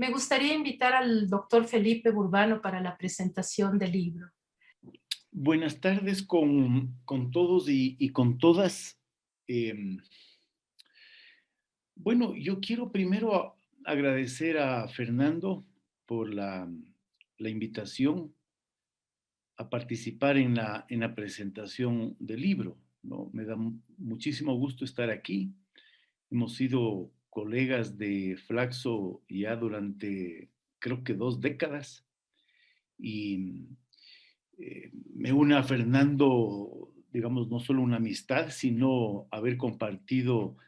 Me gustaría invitar al doctor Felipe Burbano para la presentación del libro. Buenas tardes con todos y con todas. Em, bueno, yo quiero primero agradecer a Fernando por la invitación a participar en la presentación del libro, ¿no? Me da muchísimo gusto estar aquí. Hemos sido colegas de Flaxo ya durante, creo que 2 décadas, y me une a Fernando, digamos, no solo una amistad, sino haber compartido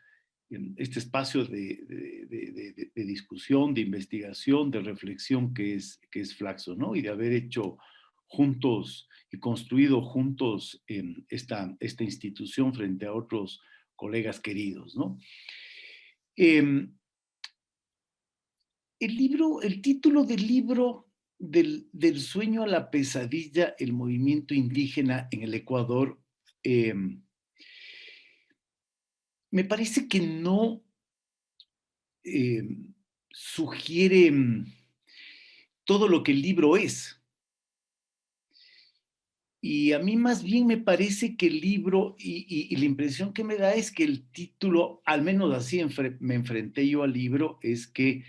este espacio de discusión, de investigación, de reflexión que es Flaxo, ¿no? Y de haber hecho juntos y construido juntos esta institución frente a otros colegas queridos, ¿no? Eh, el título del libro, del sueño a la pesadilla, el movimiento indígena en el Ecuador, eh, me parece que no eh, sugiere todo lo que el libro es. Y a mí más bien me parece que el libro, y la impresión que me da es que el título, al menos así me enfrenté yo al libro, es que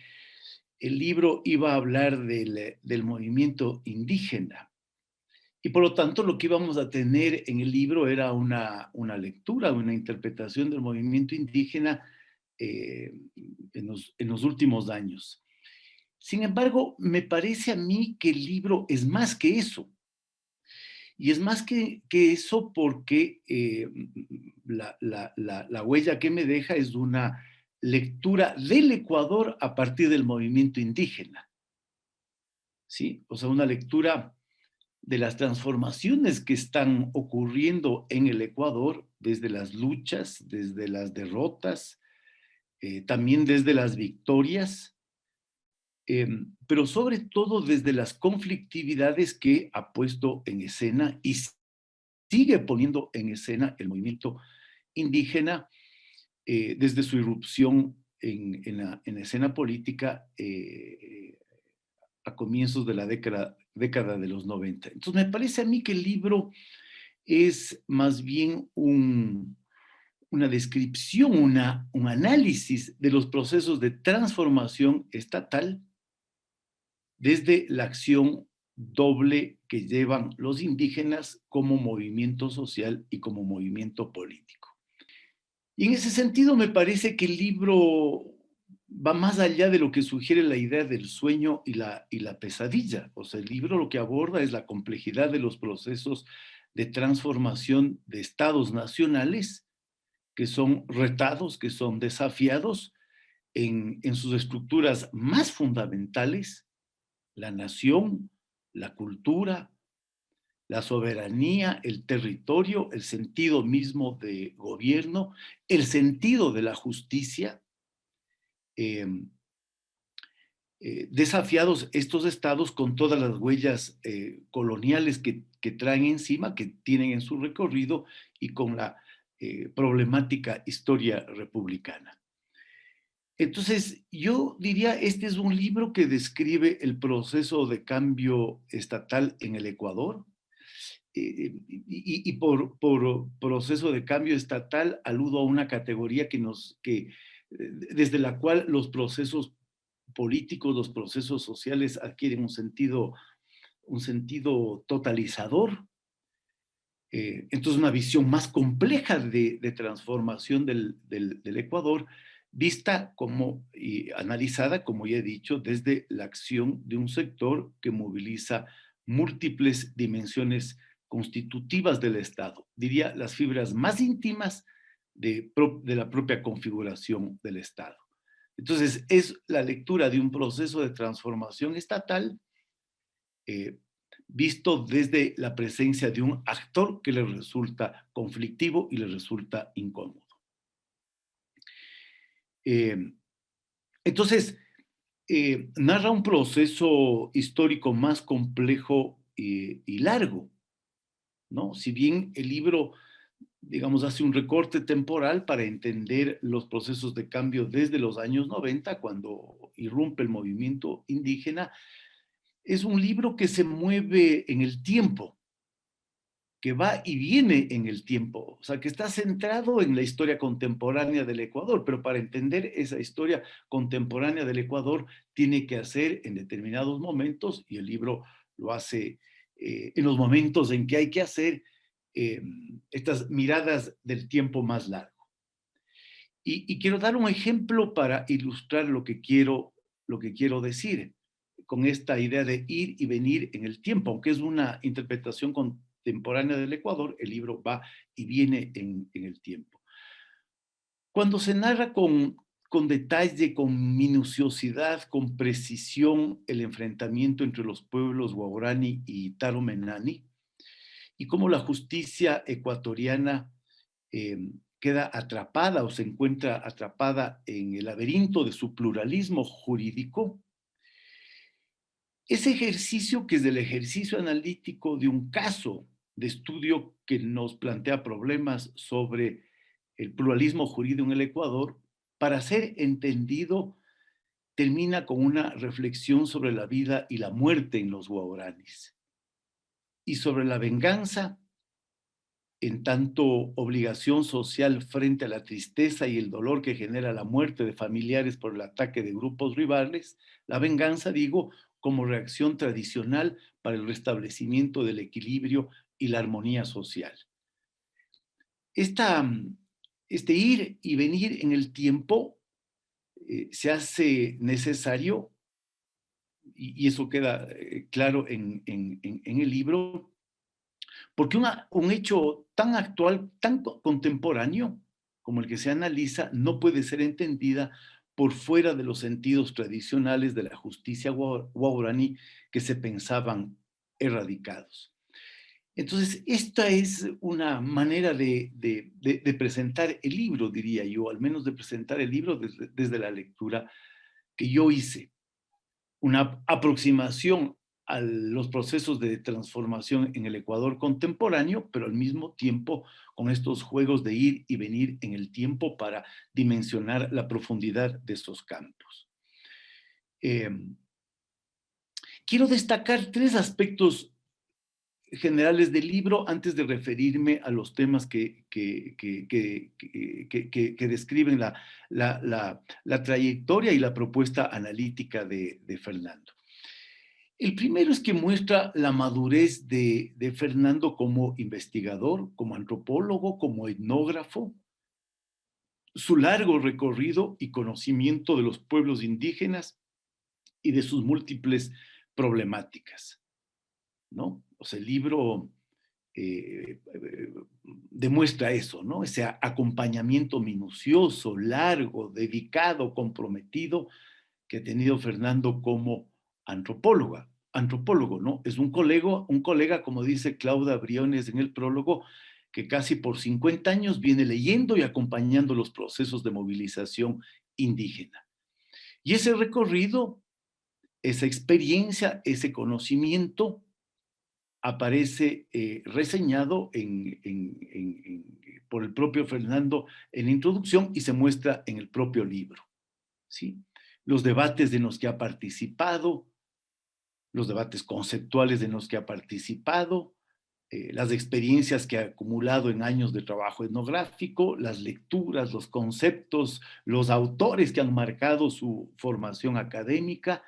el libro iba a hablar del movimiento indígena. Y por lo tanto lo que íbamos a tener en el libro era una lectura, una interpretación del movimiento indígena en los últimos años. Sin embargo, me parece a mí que el libro es más que eso. Y es más que eso porque la huella que me deja es una lectura del Ecuador a partir del movimiento indígena. ¿Sí? O sea, una lectura de las transformaciones que están ocurriendo en el Ecuador, desde las luchas, desde las derrotas, también desde las victorias, pero sobre todo desde las conflictividades que ha puesto en escena y sigue poniendo en escena el movimiento indígena desde su irrupción en la escena política a comienzos de la década de los 90. Entonces me parece a mí que el libro es más bien una descripción, un análisis de los procesos de transformación estatal desde la acción doble que llevan los indígenas como movimiento social y como movimiento político. Y en ese sentido me parece que el libro va más allá de lo que sugiere la idea del sueño y la pesadilla. O sea, el libro lo que aborda es la complejidad de los procesos de transformación de estados nacionales que son retados, que son desafiados en sus estructuras más fundamentales, la nación, la cultura, la soberanía, el territorio, el sentido mismo de gobierno, el sentido de la justicia, eh, desafiados estos estados con todas las huellas coloniales que traen encima, que tienen en su recorrido y con la problemática historia republicana. Entonces, yo diría, este es un libro que describe el proceso de cambio estatal en el Ecuador, y por proceso de cambio estatal aludo a una categoría desde la cual los procesos políticos, los procesos sociales adquieren un sentido totalizador. Entonces, una visión más compleja de transformación del Ecuador, vista como y analizada, como ya he dicho, desde la acción de un sector que moviliza múltiples dimensiones constitutivas del Estado, diría las fibras más íntimas de la propia configuración del Estado. Entonces, es la lectura de un proceso de transformación estatal eh, visto desde la presencia de un actor que le resulta conflictivo y le resulta incómodo. Eh, entonces, narra un proceso histórico más complejo y largo, ¿no? Si bien el libro digamos, hace un recorte temporal para entender los procesos de cambio desde los años 90, cuando irrumpe el movimiento indígena. Es un libro que se mueve en el tiempo, que va y viene en el tiempo, o sea, que está centrado en la historia contemporánea del Ecuador, pero para entender esa historia contemporánea del Ecuador tiene que hacer en determinados momentos, y el libro lo hace en los momentos en que hay que hacer eh, estas miradas del tiempo más largo. Y quiero dar un ejemplo para ilustrar lo que quiero decir con esta idea de ir y venir en el tiempo, aunque es una interpretación contemporánea del Ecuador, el libro va y viene en el tiempo. Cuando se narra con detalle, con minuciosidad, con precisión el enfrentamiento entre los pueblos Guaurani y Taromenani, y cómo la justicia ecuatoriana queda atrapada o se encuentra atrapada en el laberinto de su pluralismo jurídico, ese ejercicio que es el ejercicio analítico de un caso de estudio que nos plantea problemas sobre el pluralismo jurídico en el Ecuador, para ser entendido, termina con una reflexión sobre la vida y la muerte en los guaraníes y sobre la venganza en tanto obligación social frente a la tristeza y el dolor que genera la muerte de familiares por el ataque de grupos rivales, la venganza, digo, como reacción tradicional para el restablecimiento del equilibrio y la armonía social. Esta, este ir y venir en el tiempo se hace necesario, y eso queda claro en el libro, porque un hecho tan actual, tan contemporáneo como el que se analiza, no puede ser entendida por fuera de los sentidos tradicionales de la justicia guaraní que se pensaban erradicados. Entonces, esta es una manera de presentar el libro, diría yo, al menos de presentar el libro desde la lectura que yo hice. Una aproximación a los procesos de transformación en el Ecuador contemporáneo, pero al mismo tiempo con estos juegos de ir y venir en el tiempo para dimensionar la profundidad de estos campos. Eh, Quiero destacar tres aspectos generales del libro antes de referirme a los temas que describen la trayectoria y la propuesta analítica de Fernando. El primero es que muestra la madurez de Fernando como investigador, como antropólogo, como etnógrafo, su largo recorrido y conocimiento de los pueblos indígenas y de sus múltiples problemáticas, ¿no? O sea, el libro demuestra eso, ¿no? Ese acompañamiento minucioso, largo, dedicado, comprometido que ha tenido Fernando como antropólogo, ¿no? Es un colega, como dice Claudia Briones en el prólogo, que casi por 50 años viene leyendo y acompañando los procesos de movilización indígena. Y ese recorrido, esa experiencia, ese conocimiento aparece reseñado por el propio Fernando en la introducción y se muestra en el propio libro, ¿sí? Los debates de los que ha participado, los debates conceptuales de los que ha participado, las experiencias que ha acumulado en años de trabajo etnográfico, las lecturas, los conceptos, los autores que han marcado su formación académica.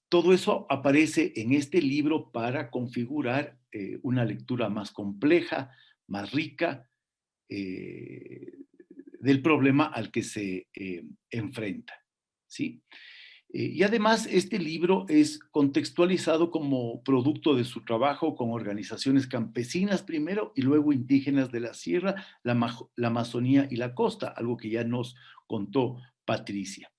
Todo eso aparece en este libro para configurar una lectura más compleja, más rica del problema al que se enfrenta, ¿sí? Y además, este libro es contextualizado como producto de su trabajo con organizaciones campesinas primero y luego indígenas de la sierra, la Amazonía y la costa, algo que ya nos contó Patricia.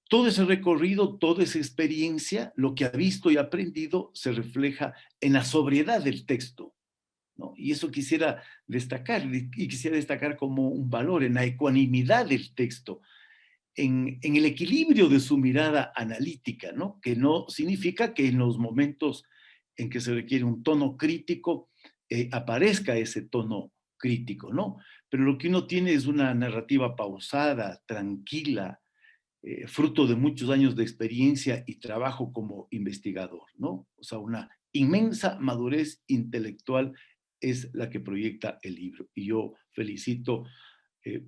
Todo ese recorrido, toda esa experiencia, lo que ha visto y aprendido, se refleja en la sobriedad del texto, ¿no? Y eso quisiera destacar, y quisiera destacar como un valor, en la ecuanimidad del texto, en el equilibrio de su mirada analítica, ¿no? Que no significa que en los momentos en que se requiere un tono crítico aparezca ese tono crítico, ¿no? Pero lo que uno tiene es una narrativa pausada, tranquila, fruto de muchos años de experiencia y trabajo como investigador, ¿no? O sea, una inmensa madurez intelectual es la que proyecta el libro. Y yo felicito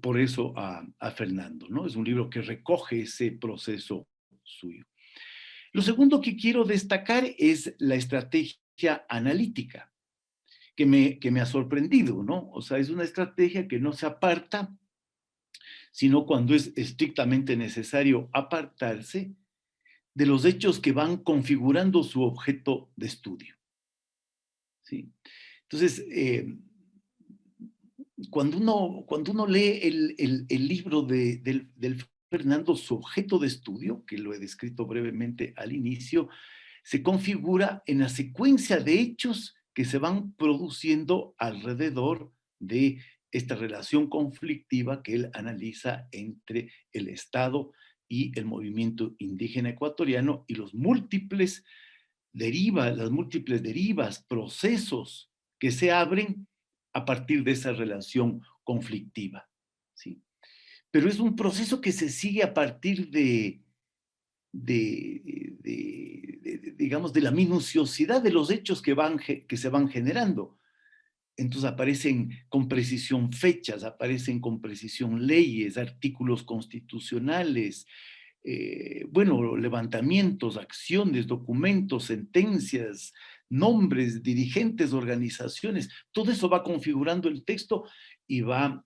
por eso a Fernando, ¿no? Es un libro que recoge ese proceso suyo. Lo segundo que quiero destacar es la estrategia analítica, que me ha sorprendido, ¿no? O sea, es una estrategia que no se aparta, sino cuando es estrictamente necesario apartarse de los hechos que van configurando su objeto de estudio, ¿sí? Entonces, cuando uno lee el libro del Fernando, su objeto de estudio, que lo he descrito brevemente al inicio, se configura en la secuencia de hechos que se van produciendo alrededor de esta relación conflictiva que él analiza entre el Estado y el movimiento indígena ecuatoriano y las múltiples derivas, procesos que se abren a partir de esa relación conflictiva, ¿sí? Pero es un proceso que se sigue a partir digamos, de la minuciosidad de los hechos que se van generando. Entonces aparecen con precisión fechas, aparecen con precisión leyes, artículos constitucionales, bueno, levantamientos, acciones, documentos, sentencias, nombres, dirigentes, organizaciones, todo eso va configurando el texto y va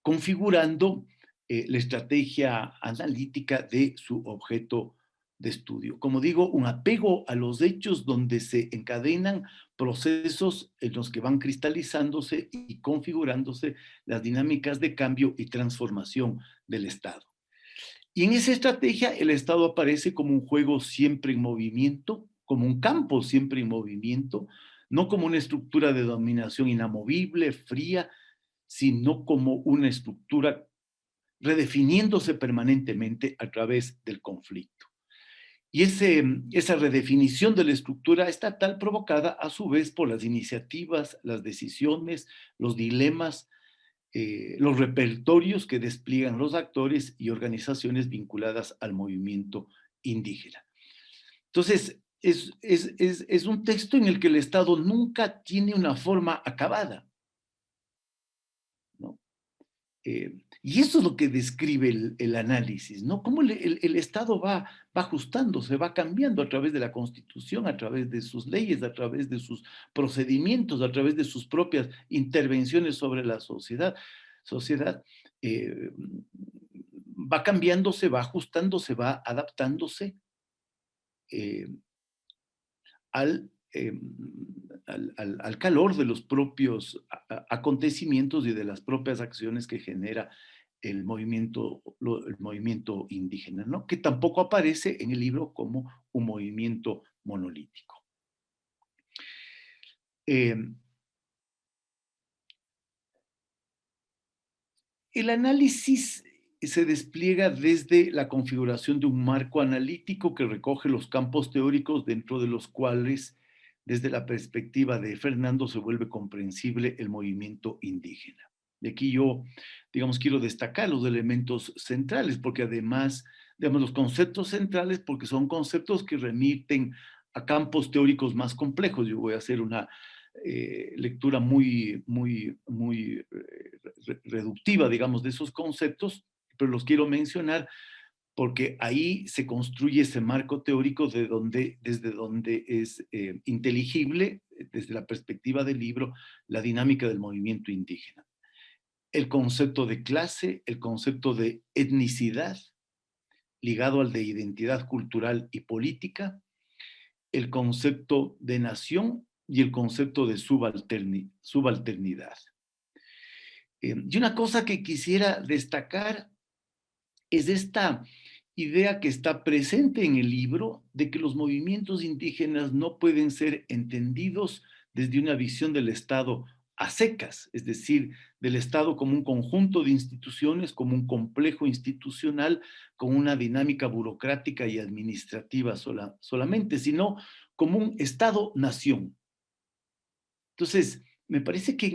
configurando la estrategia analítica de su objeto de estudio. Como digo, un apego a los hechos donde se encadenan procesos en los que van cristalizándose y configurándose las dinámicas de cambio y transformación del Estado. Y en esa estrategia el Estado aparece como un juego siempre en movimiento, como un campo siempre en movimiento, no como una estructura de dominación inamovible, fría, sino como una estructura redefiniéndose permanentemente a través del conflicto. Y esa redefinición de la estructura estatal provocada a su vez por las iniciativas, las decisiones, los dilemas, los repertorios que despliegan los actores y organizaciones vinculadas al movimiento indígena. Entonces, es un texto en el que el Estado nunca tiene una forma acabada, ¿no? Y eso es lo que describe el análisis, ¿no? Cómo el Estado va ajustándose, va cambiando a través de la Constitución, a través de sus leyes, a través de sus procedimientos, a través de sus propias intervenciones sobre la sociedad va cambiándose, va ajustándose, va adaptándose eh, al, eh, al calor de los propios acontecimientos y de las propias acciones que genera el movimiento indígena, ¿no? Que tampoco aparece en el libro como un movimiento monolítico. El análisis se despliega desde la configuración de un marco analítico que recoge los campos teóricos dentro de los cuales, desde la perspectiva de Fernando, se vuelve comprensible el movimiento indígena. Y aquí yo, digamos, quiero destacar los elementos centrales, porque además, digamos, los conceptos centrales, porque son conceptos que remiten a campos teóricos más complejos. Yo voy a hacer una lectura muy reductiva, digamos, de esos conceptos, pero los quiero mencionar porque ahí se construye ese marco teórico desde donde es inteligible, desde la perspectiva del libro, la dinámica del movimiento indígena. El concepto de clase, el concepto de etnicidad, ligado al de identidad cultural y política, el concepto de nación y el concepto de subalternidad. Y una cosa que quisiera destacar es esta idea que está presente en el libro de que los movimientos indígenas no pueden ser entendidos desde una visión del Estado a secas, es decir, del Estado como un conjunto de instituciones, como un complejo institucional, con una dinámica burocrática y administrativa solamente, sino como un Estado-nación. Entonces, me parece que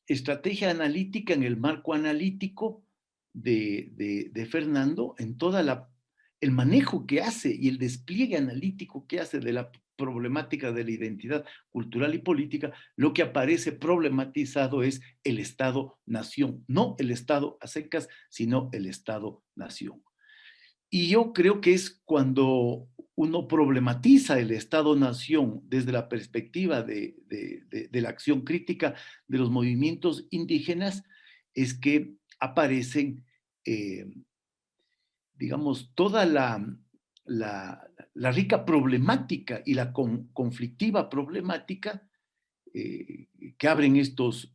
estrategia analítica en el marco analítico de Fernando, en toda el manejo que hace y el despliegue analítico que hace de la problemática de la identidad cultural y política, lo que aparece problematizado es el Estado-nación, no el Estado a secas, sino el Estado-nación. Y yo creo que es cuando uno problematiza el Estado-nación desde la perspectiva de la acción crítica de los movimientos indígenas, es que aparecen, eh, digamos, toda la rica problemática y la conflictiva problemática que abren estos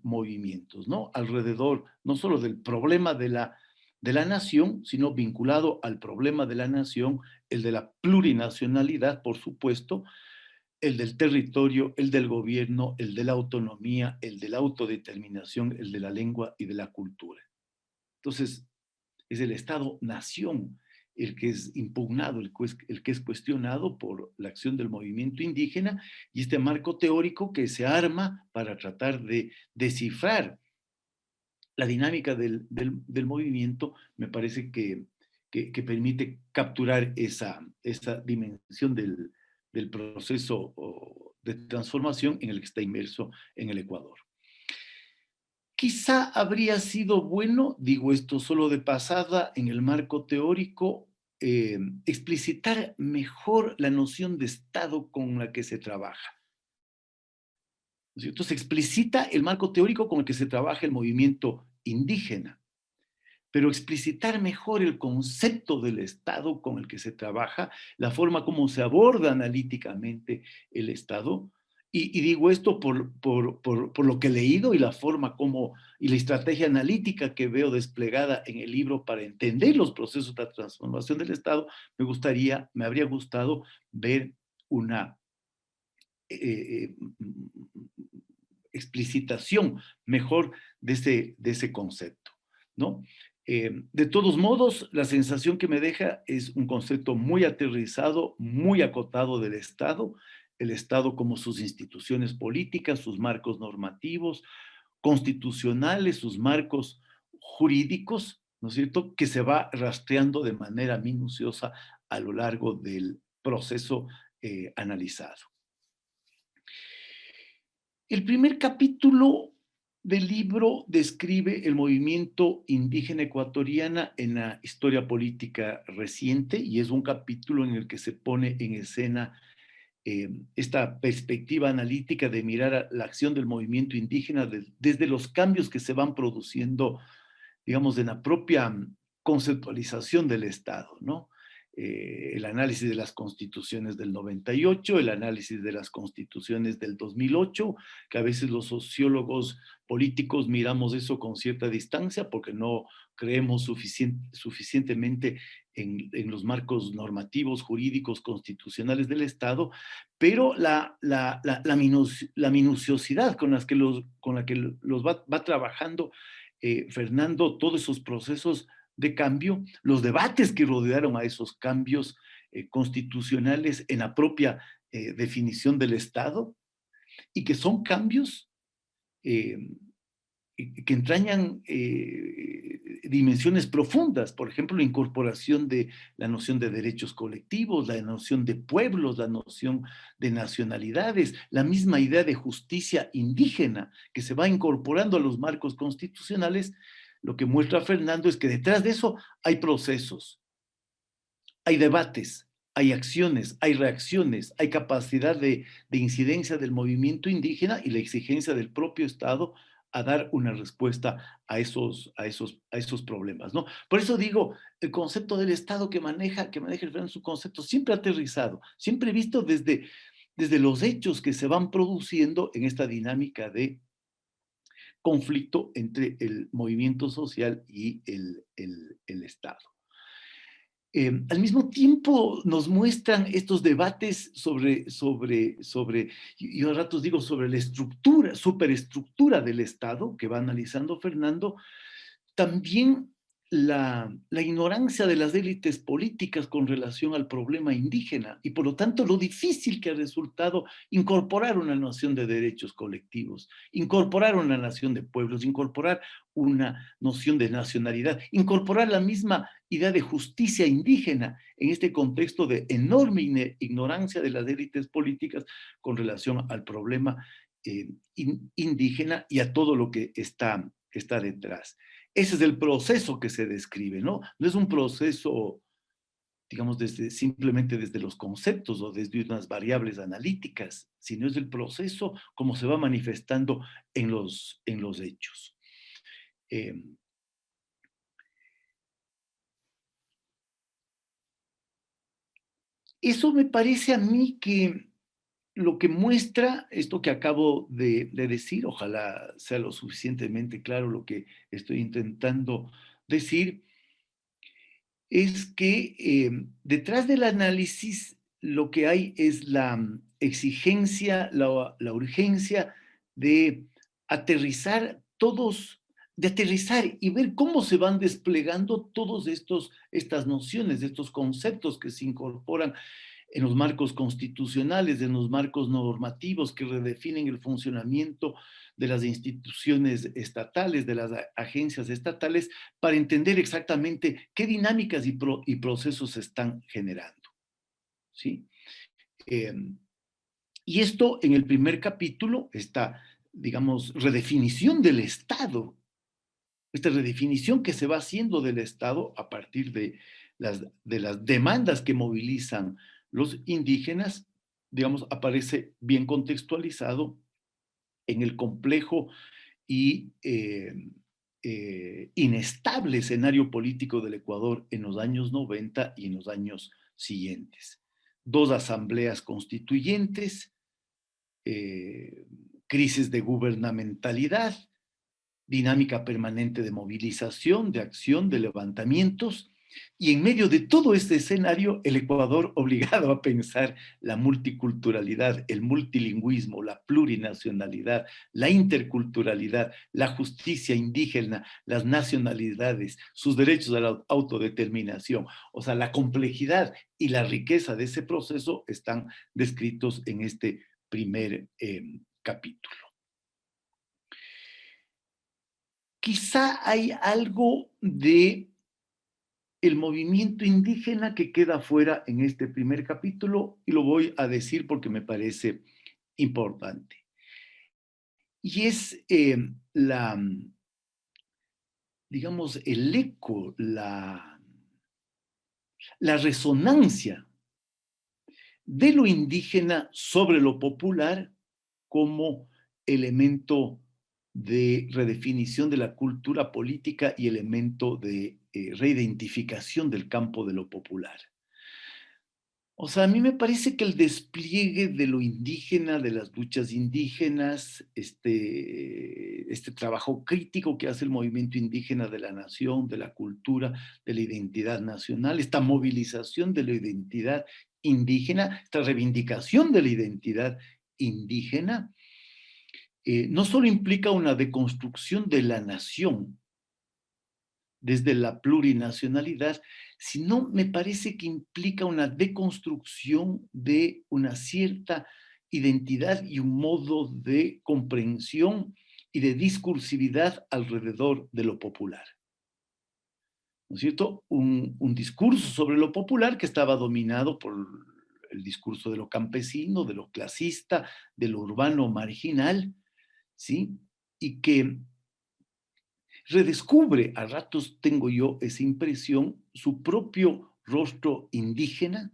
movimientos, ¿no? Alrededor no solo del problema de la nación, sino vinculado al problema de la nación, el de la plurinacionalidad, por supuesto, el del territorio, el del gobierno, el de la autonomía, el de la autodeterminación, el de la lengua y de la cultura. Entonces, es el Estado-nación el que es impugnado, el que es cuestionado por la acción del movimiento indígena y este marco teórico que se arma para tratar de descifrar la dinámica del movimiento, me parece que permite capturar esa dimensión del proceso de transformación en el que está inmerso en el Ecuador. Quizá habría sido bueno, digo esto solo de pasada, en el marco teórico, explicitar mejor la noción de Estado con la que se trabaja. ¿No es cierto? Se explicita el marco teórico con el que se trabaja el movimiento indígena, pero explicitar mejor el concepto del Estado con el que se trabaja, la forma como se aborda analíticamente el Estado. Y digo esto por lo que he leído y la forma como, y la estrategia analítica que veo desplegada en el libro para entender los procesos de transformación del Estado, me habría gustado ver una explicitación mejor de ese concepto, ¿no? De todos modos, la sensación que me deja es un concepto muy aterrizado, muy acotado del Estado, el Estado como sus instituciones políticas, sus marcos normativos, constitucionales, sus marcos jurídicos, ¿no es cierto?, que se va rastreando de manera minuciosa a lo largo del proceso analizado. El primer capítulo del libro describe el movimiento indígena ecuatoriana en la historia política reciente y es un capítulo en el que se pone en escena esta perspectiva analítica de mirar a la acción del movimiento indígena desde los cambios que se van produciendo, digamos, en la propia conceptualización del Estado, ¿no? El análisis de las constituciones del 98, el análisis de las constituciones del 2008, que a veces los sociólogos políticos miramos eso con cierta distancia porque no creemos suficientemente en los marcos normativos, jurídicos, constitucionales del Estado, pero la minuciosidad con la que los va trabajando Fernando, todos esos procesos de cambio, los debates que rodearon a esos cambios constitucionales en la propia definición del Estado, y que son cambios que entrañan dimensiones profundas, por ejemplo, la incorporación de la noción de derechos colectivos, la noción de pueblos, la noción de nacionalidades, la misma idea de justicia indígena que se va incorporando a los marcos constitucionales. Lo que muestra Fernando es que detrás de eso hay procesos, hay debates, hay acciones, hay reacciones, hay capacidad de incidencia del movimiento indígena y la exigencia del propio Estado a dar una respuesta a esos problemas, ¿no? Por eso digo, el concepto del Estado que maneja el Fernando es un concepto siempre aterrizado, siempre visto desde los hechos que se van produciendo en esta dinámica de conflicto entre el movimiento social y el Estado. Al mismo tiempo nos muestran estos debates yo a ratos digo, sobre la superestructura del Estado que va analizando Fernando, también la ignorancia de las élites políticas con relación al problema indígena y por lo tanto lo difícil que ha resultado incorporar una noción de derechos colectivos, incorporar una nación de pueblos, incorporar una noción de nacionalidad, incorporar la misma idea de justicia indígena en este contexto de enorme ignorancia de las élites políticas con relación al problema indígena y a todo lo que está detrás. Ese es el proceso que se describe, ¿no? No es un proceso, digamos, simplemente desde los conceptos o desde unas variables analíticas, sino es el proceso como se va manifestando en los hechos. Eso me parece a mí que lo que muestra esto que acabo de decir, ojalá sea lo suficientemente claro lo que estoy intentando decir, es que detrás del análisis lo que hay es la exigencia, la urgencia de aterrizar de aterrizar y ver cómo se van desplegando todos estas nociones, estos conceptos que se incorporan en los marcos constitucionales, en los marcos normativos que redefinen el funcionamiento de las instituciones estatales, de las agencias estatales, para entender exactamente qué dinámicas y procesos se están generando. ¿Sí? Y esto en el primer capítulo, esta, digamos, redefinición del Estado, esta redefinición que se va haciendo del Estado a partir de las demandas que movilizan los indígenas, digamos, aparece bien contextualizado en el complejo y inestable escenario político del Ecuador en los años 90 y en los años siguientes. Dos asambleas constituyentes, crisis de gubernamentalidad, dinámica permanente de movilización, de acción, de levantamientos, y en medio de todo este escenario, el Ecuador obligado a pensar la multiculturalidad, el multilingüismo, la plurinacionalidad, la interculturalidad, la justicia indígena, las nacionalidades, sus derechos a la autodeterminación. O sea, la complejidad y la riqueza de ese proceso están descritos en este primer capítulo. Quizá hay algo de el movimiento indígena que queda fuera en este primer capítulo y lo voy a decir porque me parece importante. Y es digamos, el eco, la resonancia de lo indígena sobre lo popular como elemento de redefinición de la cultura política y elemento de reidentificación del campo de lo popular. O sea, a mí me parece que el despliegue de lo indígena, de las luchas indígenas, este trabajo crítico que hace el movimiento indígena de la nación, de la cultura, de la identidad nacional, esta movilización de la identidad indígena, esta reivindicación de la identidad indígena, no solo implica una deconstrucción de la nación desde la plurinacionalidad, sino me parece que implica una deconstrucción de una cierta identidad y un modo de comprensión y de discursividad alrededor de lo popular. ¿No es cierto? Un discurso sobre lo popular que estaba dominado por el discurso de lo campesino, de lo clasista, de lo urbano marginal, ¿sí? Y que redescubre, a ratos tengo yo esa impresión, su propio rostro indígena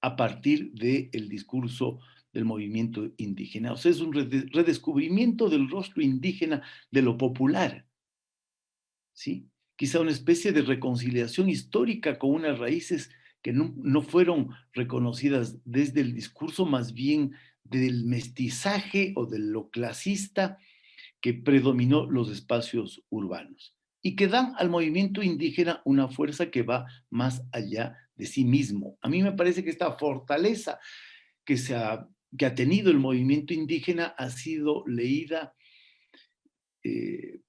a partir del discurso del movimiento indígena. O sea, es un redescubrimiento del rostro indígena de lo popular, ¿sí? Quizá una especie de reconciliación histórica con unas raíces que no fueron reconocidas desde el discurso, más bien del mestizaje o de lo clasista que predominó los espacios urbanos y que dan al movimiento indígena una fuerza que va más allá de sí mismo. A mí me parece que esta fortaleza que ha tenido el movimiento indígena ha sido leída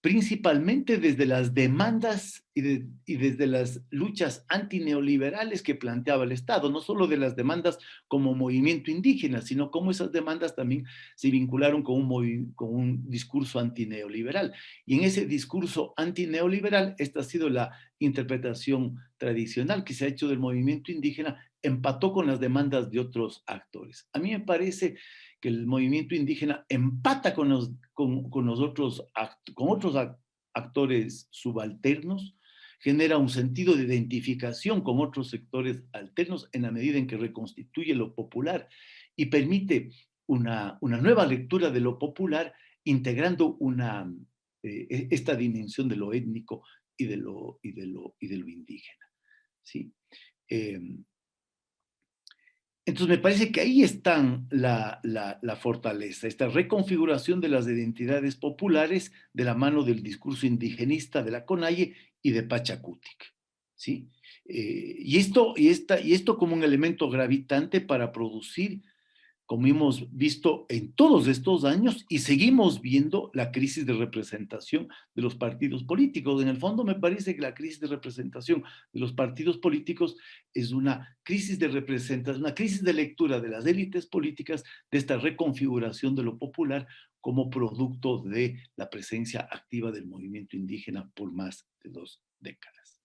principalmente desde las demandas y desde las luchas antineoliberales que planteaba el Estado, no solo de las demandas como movimiento indígena, sino cómo esas demandas también se vincularon con un discurso antineoliberal. Y en ese discurso antineoliberal, esta ha sido la interpretación tradicional que se ha hecho del movimiento indígena, empató con las demandas de otros actores. A mí me parece que el movimiento indígena empata con otros actores subalternos, genera un sentido de identificación con otros sectores alternos en la medida en que reconstituye lo popular y permite una nueva lectura de lo popular, integrando esta dimensión de lo étnico y de lo indígena. ¿Sí? Eh, entonces me parece que ahí está la fortaleza, esta reconfiguración de las identidades populares de la mano del discurso indigenista de la CONAIE y de Pachacutic. ¿Sí? Y esto como un elemento gravitante para producir, como hemos visto en todos estos años, y seguimos viendo la crisis de representación de los partidos políticos. En el fondo, me parece que la crisis de representación de los partidos políticos es una crisis de representación, una crisis de lectura de las élites políticas de esta reconfiguración de lo popular como producto de la presencia activa del movimiento indígena por más de 2 décadas.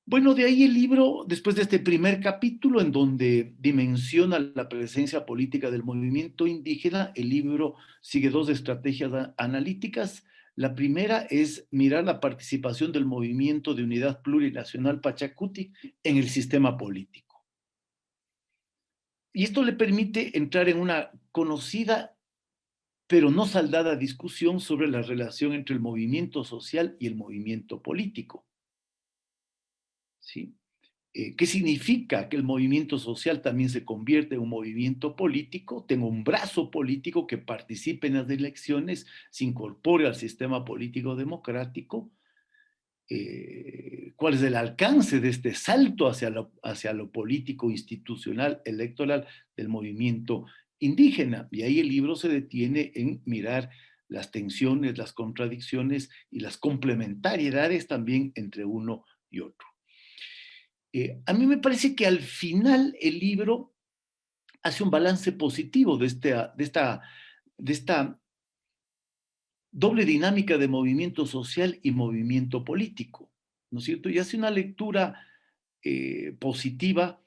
Bueno, de ahí el libro, después de este primer capítulo en donde dimensiona la presencia política del movimiento indígena, el libro sigue 2 estrategias analíticas. La primera es mirar la participación del movimiento de unidad plurinacional Pachacuti en el sistema político. Y esto le permite entrar en una conocida pero no saldada discusión sobre la relación entre el movimiento social y el movimiento político. ¿Sí? ¿Qué significa que el movimiento social también se convierte en un movimiento político, tenga un brazo político que participe en las elecciones, se incorpore al sistema político democrático? ¿Cuál es el alcance de este salto hacia lo político, institucional, electoral del movimiento indígena? Y ahí el libro se detiene en mirar las tensiones, las contradicciones y las complementariedades también entre uno y otro. A mí me parece que al final el libro hace un balance positivo de esta doble dinámica de movimiento social y movimiento político, ¿no es cierto? Y hace una lectura positiva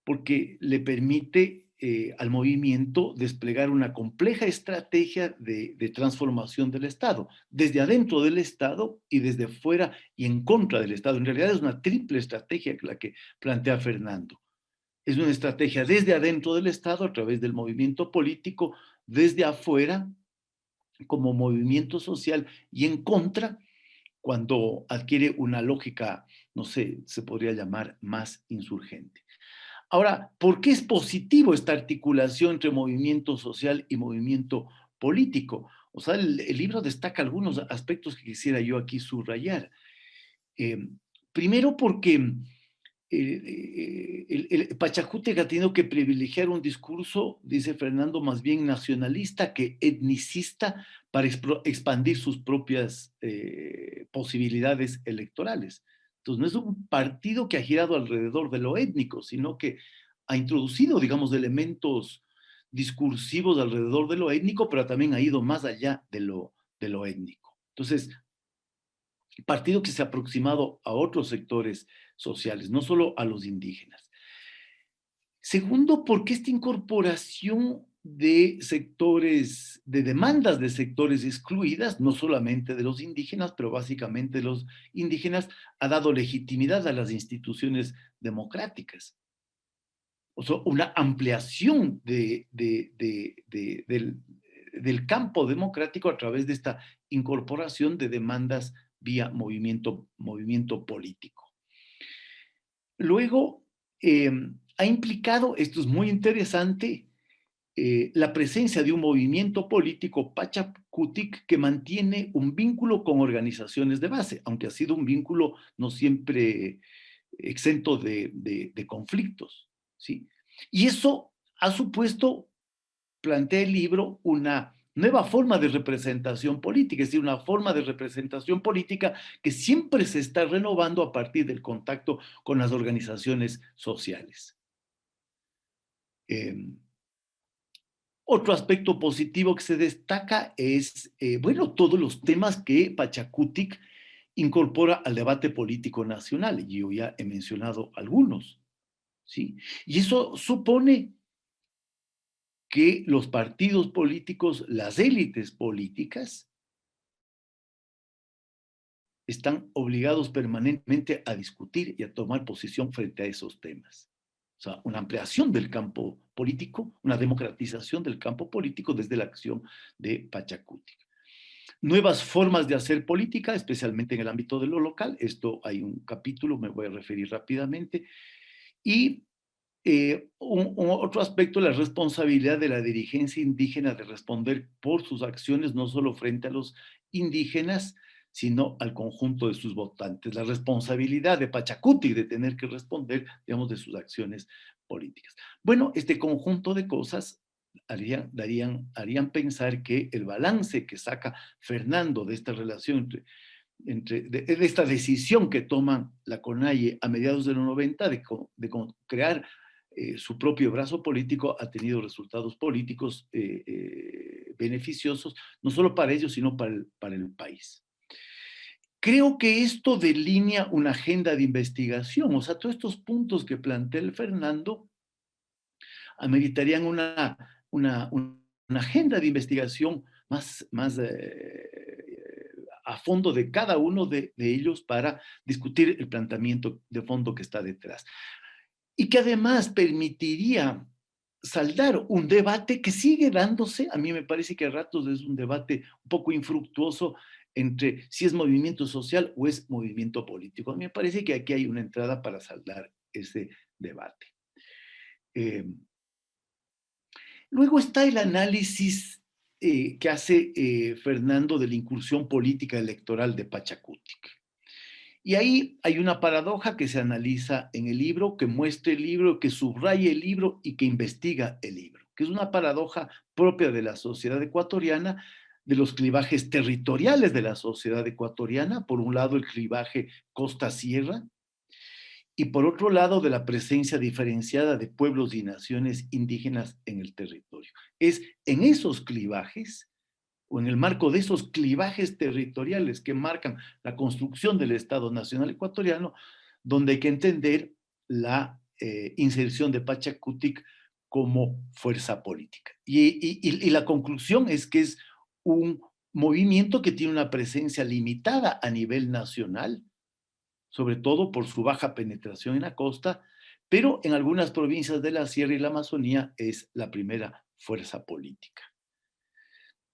porque le permite al movimiento desplegar una compleja estrategia de transformación del Estado, desde adentro del Estado y desde fuera y en contra del Estado. En realidad es una triple estrategia la que plantea Fernando. Es una estrategia desde adentro del Estado a través del movimiento político, desde afuera como movimiento social y en contra cuando adquiere una lógica, no sé, se podría llamar más insurgente. Ahora, ¿por qué es positivo esta articulación entre movimiento social y movimiento político? O sea, el libro destaca algunos aspectos que quisiera yo aquí subrayar. Eh, Primero porque el Pachacútec ha tenido que privilegiar un discurso, dice Fernando, más bien nacionalista que etnicista para expandir sus propias posibilidades electorales. Entonces, no es un partido que ha girado alrededor de lo étnico, sino que ha introducido, digamos, elementos discursivos alrededor de lo étnico, pero también ha ido más allá de lo étnico. Entonces, partido que se ha aproximado a otros sectores sociales, no solo a los indígenas. Segundo, porque esta incorporación de sectores, de demandas de sectores excluidas, no solamente de los indígenas, pero básicamente de los indígenas, ha dado legitimidad a las instituciones democráticas. O sea, una ampliación del campo democrático a través de esta incorporación de demandas vía movimiento político. Luego, ha implicado, esto es muy interesante, la presencia de un movimiento político Pachacutic que mantiene un vínculo con organizaciones de base, aunque ha sido un vínculo no siempre exento de conflictos, ¿sí? Y eso ha supuesto, plantea el libro, una nueva forma de representación política, es decir, una forma de representación política que siempre se está renovando a partir del contacto con las organizaciones sociales. Otro aspecto positivo que se destaca es, bueno, todos los temas que Pachacutic incorpora al debate político nacional, y yo ya he mencionado algunos, ¿sí? Y eso supone que los partidos políticos, las élites políticas, están obligados permanentemente a discutir y a tomar posición frente a esos temas. O sea, una ampliación del campo político, una democratización del campo político desde la acción de Pachacutic. Nuevas formas de hacer política, especialmente en el ámbito de lo local. Esto hay un capítulo, me voy a referir rápidamente. Y otro aspecto, la responsabilidad de la dirigencia indígena de responder por sus acciones, no solo frente a los indígenas, sino al conjunto de sus votantes. La responsabilidad de Pachacuti de tener que responder, digamos, de sus acciones políticas. Bueno, este conjunto de cosas harían pensar que el balance que saca Fernando de esta relación de esta decisión que toma la CONAIE a mediados de los 90 de crear su propio brazo político, ha tenido resultados políticos beneficiosos, no solo para ellos, sino para el país. Creo que esto delinea una agenda de investigación, o sea, todos estos puntos que plantea el Fernando ameritarían una agenda de investigación más a fondo de cada uno de ellos para discutir el planteamiento de fondo que está detrás. Y que además permitiría saldar un debate que sigue dándose, a mí me parece que a ratos es un debate un poco infructuoso entre si es movimiento social o es movimiento político. A mí me parece que aquí hay una entrada para saldar ese debate. Luego está el análisis que hace Fernando de la incursión política electoral de Pachacutic. Y ahí hay una paradoja que se analiza en el libro, que muestra el libro, que subraya el libro y que investiga el libro, que es una paradoja propia de la sociedad ecuatoriana, de los clivajes territoriales de la sociedad ecuatoriana, por un lado el clivaje costa-sierra, y por otro lado de la presencia diferenciada de pueblos y naciones indígenas en el territorio. Es en esos clivajes, o en el marco de esos clivajes territoriales que marcan la construcción del Estado Nacional Ecuatoriano, donde hay que entender la inserción de Pachacutic como fuerza política. Y la conclusión es que es un movimiento que tiene una presencia limitada a nivel nacional, sobre todo por su baja penetración en la costa, pero en algunas provincias de la Sierra y la Amazonía es la primera fuerza política.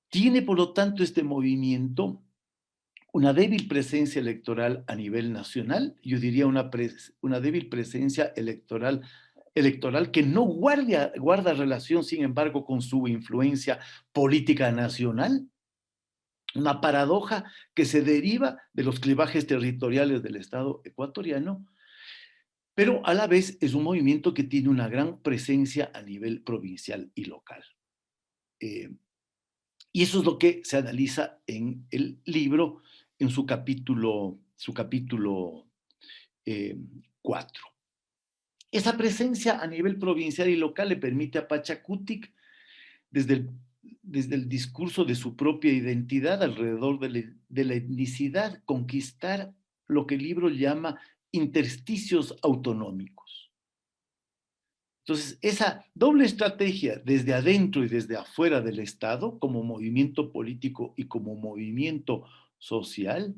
Tiene, por lo tanto, este movimiento una débil presencia electoral a nivel nacional, yo diría una débil presencia electoral que no guarda relación, sin embargo, con su influencia política nacional, una paradoja que se deriva de los clivajes territoriales del Estado ecuatoriano, pero a la vez es un movimiento que tiene una gran presencia a nivel provincial y local. Y eso es lo que se analiza en el libro, en su capítulo 4. Esa presencia a nivel provincial y local le permite a Pachacutic, desde el discurso de su propia identidad alrededor de la etnicidad, conquistar lo que el libro llama intersticios autonómicos. Entonces, esa doble estrategia desde adentro y desde afuera del Estado, como movimiento político y como movimiento social,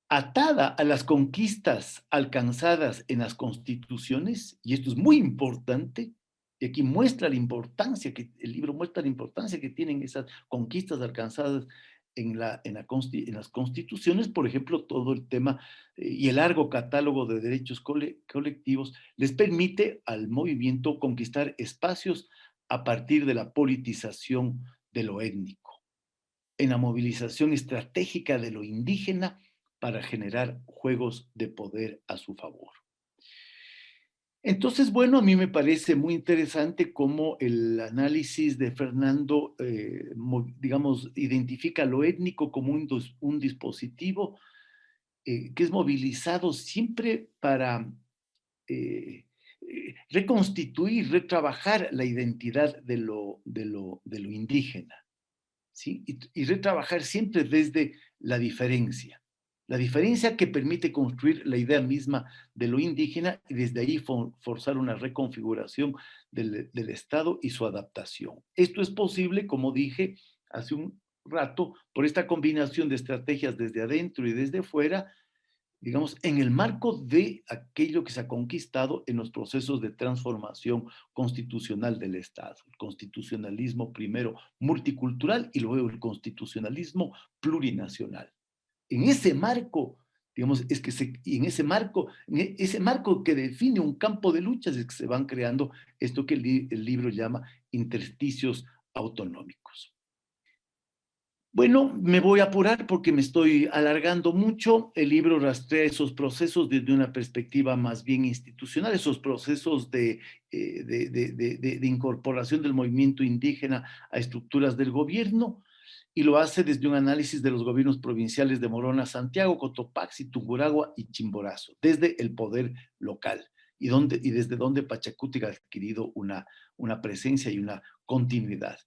atada a las conquistas alcanzadas en las constituciones, y esto es muy importante, y aquí muestra la importancia, el libro muestra la importancia que tienen esas conquistas alcanzadas en las constituciones, por ejemplo, todo el tema y el largo catálogo de derechos colectivos les permite al movimiento conquistar espacios a partir de la politización de lo étnico, en la movilización estratégica de lo indígena para generar juegos de poder a su favor. Entonces, bueno, a mí me parece muy interesante cómo el análisis de Fernando, digamos, identifica lo étnico como un dispositivo que es movilizado siempre para reconstituir, retrabajar la identidad de lo indígena, ¿sí? Y retrabajar siempre desde la diferencia. La diferencia que permite construir la idea misma de lo indígena y desde ahí forzar una reconfiguración del Estado y su adaptación. Esto es posible, como dije hace un rato, por esta combinación de estrategias desde adentro y desde fuera, digamos, en el marco de aquello que se ha conquistado en los procesos de transformación constitucional del Estado. El constitucionalismo primero multicultural y luego el constitucionalismo plurinacional. En ese marco, digamos, y en ese marco que define un campo de luchas es que se van creando esto que el libro llama intersticios autonómicos. Bueno, me voy a apurar porque me estoy alargando mucho. El libro rastrea esos procesos desde una perspectiva más bien institucional, esos procesos de incorporación del movimiento indígena a estructuras del gobierno, y lo hace desde un análisis de los gobiernos provinciales de Morona, Santiago, Cotopaxi, Tungurahua y Chimborazo, desde el poder local y desde donde Pachacuti ha adquirido una presencia y una continuidad.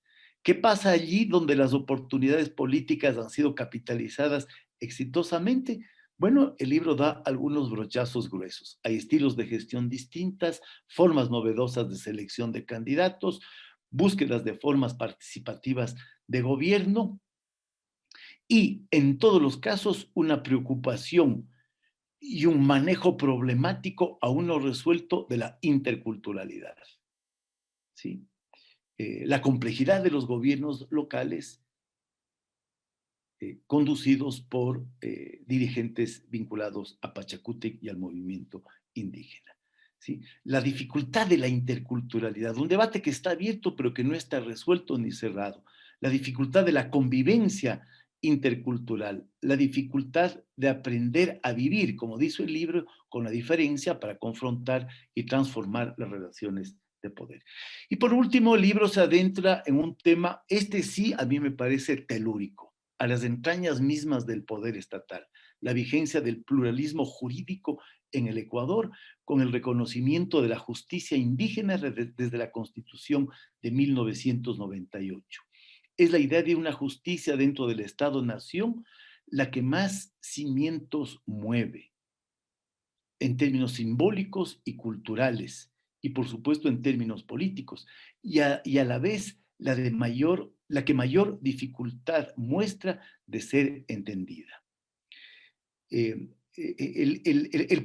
¿Qué pasa allí donde las oportunidades políticas han sido capitalizadas exitosamente? Bueno, el libro da algunos brochazos gruesos. Hay estilos de gestión distintas, formas novedosas de selección de candidatos, búsquedas de formas participativas de gobierno y, en todos los casos, una preocupación y un manejo problemático aún no resuelto de la interculturalidad, ¿sí? La complejidad de los gobiernos locales conducidos por dirigentes vinculados a Pachacútec y al movimiento indígena, ¿sí? La dificultad de la interculturalidad, un debate que está abierto pero que no está resuelto ni cerrado. La dificultad de la convivencia intercultural, la dificultad de aprender a vivir, como dice el libro, con la diferencia para confrontar y transformar las relaciones de poder. Y por último, el libro se adentra en un tema, este sí a mí me parece telúrico, a las entrañas mismas del poder estatal, la vigencia del pluralismo jurídico en el Ecuador, con el reconocimiento de la justicia indígena desde la Constitución de 1998. Es la idea de una justicia dentro del Estado-nación la que más cimientos mueve en términos simbólicos y culturales, y por supuesto en términos políticos, y a la vez la que mayor dificultad muestra de ser entendida. El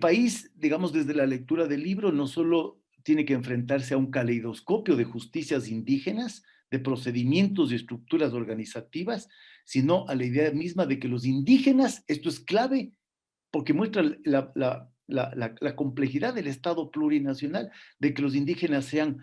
país, digamos, desde la lectura del libro, no solo tiene que enfrentarse a un caleidoscopio de justicias indígenas, de procedimientos y estructuras organizativas, sino a la idea misma de que los indígenas, esto es clave, porque muestra la complejidad del Estado plurinacional, de que los indígenas sean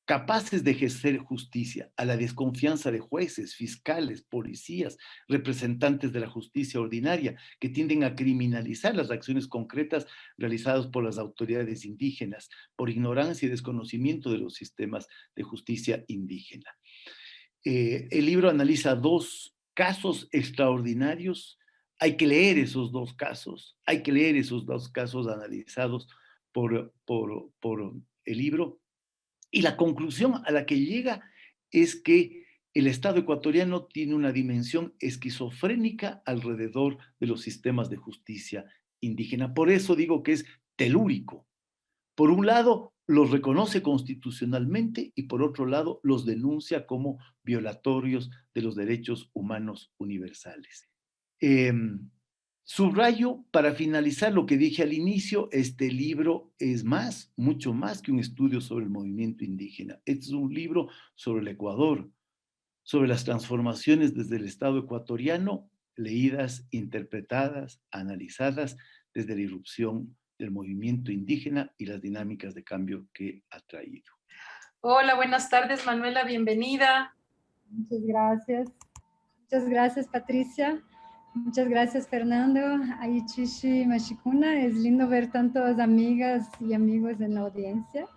capaces de ejercer justicia a la desconfianza de jueces, fiscales, policías, representantes de la justicia ordinaria, que tienden a criminalizar las acciones concretas realizadas por las autoridades indígenas por ignorancia y desconocimiento de los sistemas de justicia indígena. El libro analiza dos casos extraordinarios. Hay que leer esos dos casos, hay que leer esos dos casos analizados por el libro. Y la conclusión a la que llega es que el Estado ecuatoriano tiene una dimensión esquizofrénica alrededor de los sistemas de justicia indígena. Por eso digo que es telúrico. Por un lado, los reconoce constitucionalmente y por otro lado, los denuncia como violatorios de los derechos humanos universales. Eh, Subrayo, para finalizar lo que dije al inicio, este libro es mucho más que un estudio sobre el movimiento indígena. Este es un libro sobre el Ecuador, sobre las transformaciones desde el Estado ecuatoriano, leídas, interpretadas, analizadas desde la irrupción del movimiento indígena y las dinámicas de cambio que ha traído. Hola, buenas tardes, Manuela, bienvenida. Muchas gracias. Muchas gracias, Patricia. Muchas gracias, Fernando. Aichishi Mashikuna, es lindo ver tantas amigas y amigos en la audiencia.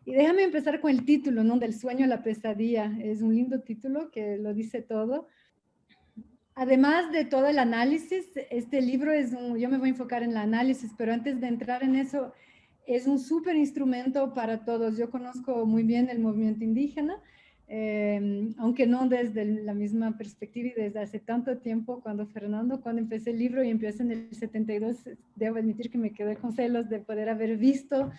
Y déjame empezar con el título, ¿no? Del sueño a la pesadilla. Es un lindo título que lo dice todo. Además de todo el análisis, este libro yo me voy a enfocar en el análisis, pero antes de entrar en eso, es un súper instrumento para todos. Yo conozco muy bien el movimiento indígena, aunque no desde la misma perspectiva y desde hace tanto tiempo, cuando empecé el libro y empecé en el 72, debo admitir que me quedé con celos de poder haber visto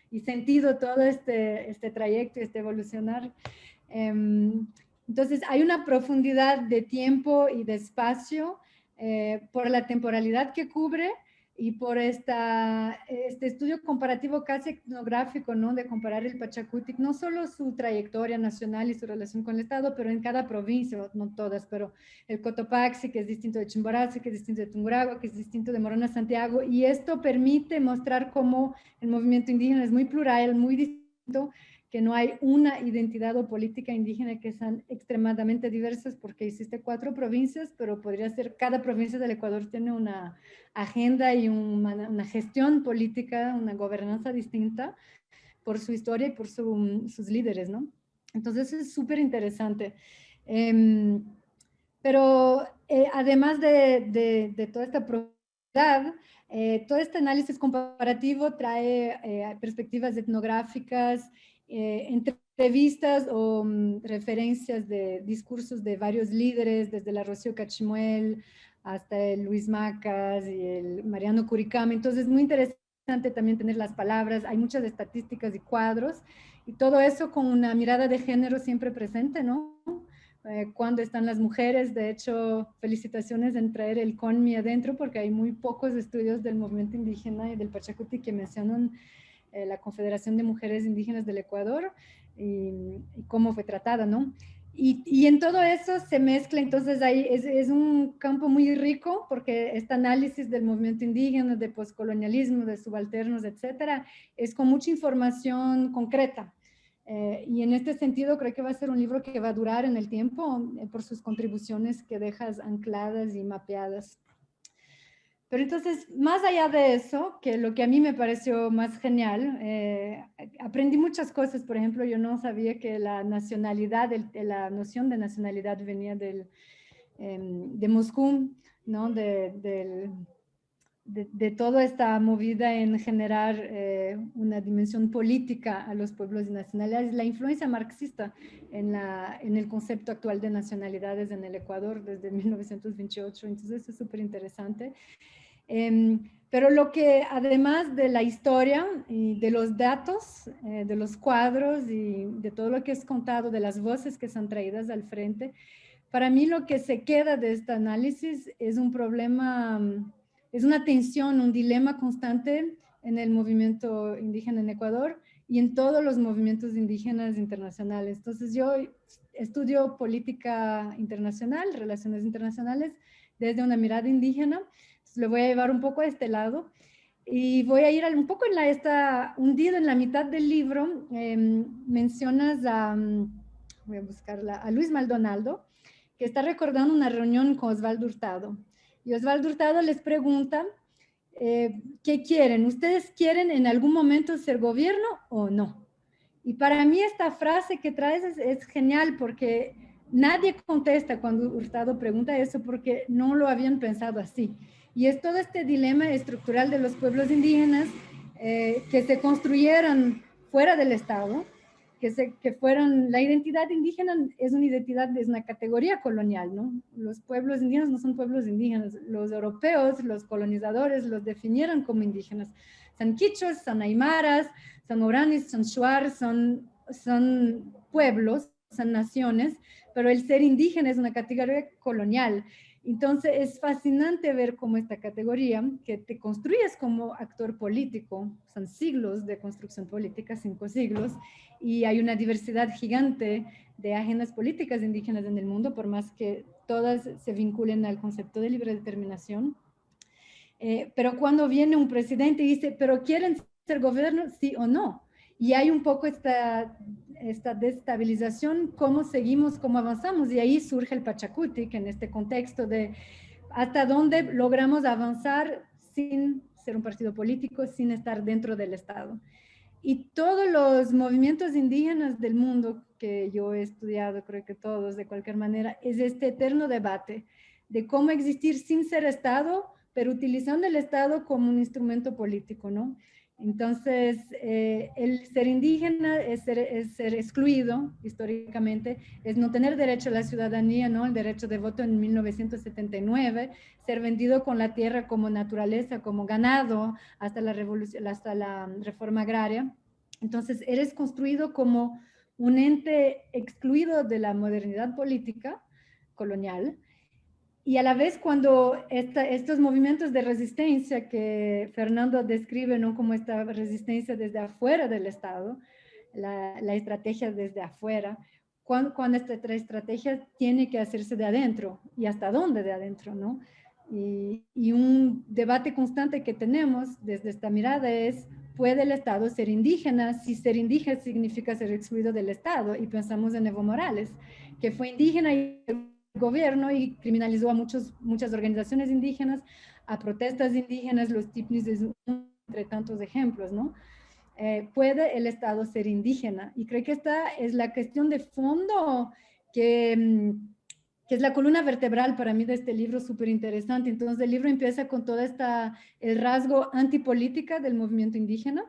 y sentido todo este trayecto, este evolucionar. Entonces, hay una profundidad de tiempo y de espacio por la temporalidad que cubre y por este estudio comparativo casi etnográfico, ¿no? De comparar el Pachacutic, no solo su trayectoria nacional y su relación con el Estado, pero en cada provincia, no todas, pero el Cotopaxi, que es distinto de Chimborazo, que es distinto de Tungurahua, que es distinto de Morona Santiago, y esto permite mostrar cómo el movimiento indígena es muy plural, muy distinto, que no hay una identidad o política indígena, que sean extremadamente diversas, porque existe 4 provincias, pero podría ser, cada provincia del Ecuador tiene una agenda y una gestión política, una gobernanza distinta por su historia y por sus líderes, ¿no? Entonces es súper interesante. Pero además de toda esta profundidad, todo este análisis comparativo trae perspectivas etnográficas, entrevistas o referencias de discursos de varios líderes, desde la Rocío Cachimuel hasta el Luis Macas y el Mariano Curicame. Entonces es muy interesante también tener las palabras, hay muchas estadísticas y cuadros, y todo eso con una mirada de género siempre presente, ¿no? Cuando están las mujeres. De hecho, felicitaciones en traer el CONMI adentro, porque hay muy pocos estudios del movimiento indígena y del Pachacuti que mencionan la Confederación de Mujeres Indígenas del Ecuador y cómo fue tratada, ¿no? Y en todo eso se mezcla, entonces ahí es un campo muy rico, porque este análisis del movimiento indígena, de poscolonialismo, de subalternos, etcétera, es con mucha información concreta. Y en este sentido creo que va a ser un libro que va a durar en el tiempo por sus contribuciones que dejas ancladas y mapeadas. Pero entonces, más allá de eso, que lo que a mí me pareció más genial, aprendí muchas cosas. Por ejemplo, yo no sabía que la nacionalidad, la noción de nacionalidad venía de Moscú, ¿no? De toda esta movida en generar una dimensión política a los pueblos y nacionalidades, la influencia marxista en el concepto actual de nacionalidades en el Ecuador desde 1928. Entonces, eso es súper interesante. Pero lo que, además de la historia y de los datos, de los cuadros y de todo lo que es contado, de las voces que son traídas al frente, para mí lo que se queda de este análisis es un problema, es una tensión, un dilema constante en el movimiento indígena en Ecuador y en todos los movimientos indígenas internacionales. Entonces yo estudio política internacional, relaciones internacionales, desde una mirada indígena. Le voy a llevar un poco a este lado y voy a ir un poco hundido en la mitad del libro. Mencionas voy a buscarla, a Luis Maldonado, que está recordando una reunión con Osvaldo Hurtado. Y Osvaldo Hurtado les pregunta, ¿qué quieren? ¿Ustedes quieren en algún momento ser gobierno o no? Y para mí esta frase que traes es genial, porque nadie contesta cuando Hurtado pregunta eso, porque no lo habían pensado así. Y es todo este dilema estructural de los pueblos indígenas que se construyeran fuera del Estado, que fueran, la identidad indígena es una identidad, es una categoría colonial, ¿no? Los pueblos indígenas no son pueblos indígenas, los europeos, los colonizadores los definieron como indígenas. Son quichos, son aymaras, son oranis, son shuar, son pueblos, son naciones, pero el ser indígena es una categoría colonial. Entonces es fascinante ver cómo esta categoría, que te construyes como actor político, son siglos de construcción política, 5 siglos, y hay una diversidad gigante de agendas políticas indígenas en el mundo, por más que todas se vinculen al concepto de libre determinación. Pero cuando viene un presidente y dice, ¿pero quieren ser gobierno, sí o no? Y hay un poco esta destabilización, cómo seguimos, cómo avanzamos, y ahí surge el Pachacutic en este contexto de hasta dónde logramos avanzar sin ser un partido político, sin estar dentro del Estado. Y todos los movimientos indígenas del mundo que yo he estudiado, creo que todos de cualquier manera, es este eterno debate de cómo existir sin ser Estado, pero utilizando el Estado como un instrumento político, ¿no? Entonces, el ser indígena es ser excluido históricamente, es no tener derecho a la ciudadanía, ¿no? El derecho de voto en 1979, ser vendido con la tierra como naturaleza, como ganado, hasta la revolución, hasta la reforma agraria. Entonces, eres construido como un ente excluido de la modernidad política colonial. Y a la vez cuando estos movimientos de resistencia que Fernando describe, ¿no? Como esta resistencia desde afuera del Estado, la estrategia desde afuera, cuando esta estrategia tiene que hacerse de adentro y hasta dónde de adentro, ¿no? Y un debate constante que tenemos desde esta mirada es, ¿puede el Estado ser indígena? Si ser indígena significa ser excluido del Estado, y pensamos en Evo Morales, que fue indígena y gobierno y criminalizó a muchas organizaciones indígenas, a protestas indígenas, los tipnis, entre tantos ejemplos, ¿no? ¿Puede el Estado ser indígena? Y creo que esta es la cuestión de fondo que es la columna vertebral para mí de este libro, súper interesante. Entonces el libro empieza con toda el rasgo antipolítica del movimiento indígena,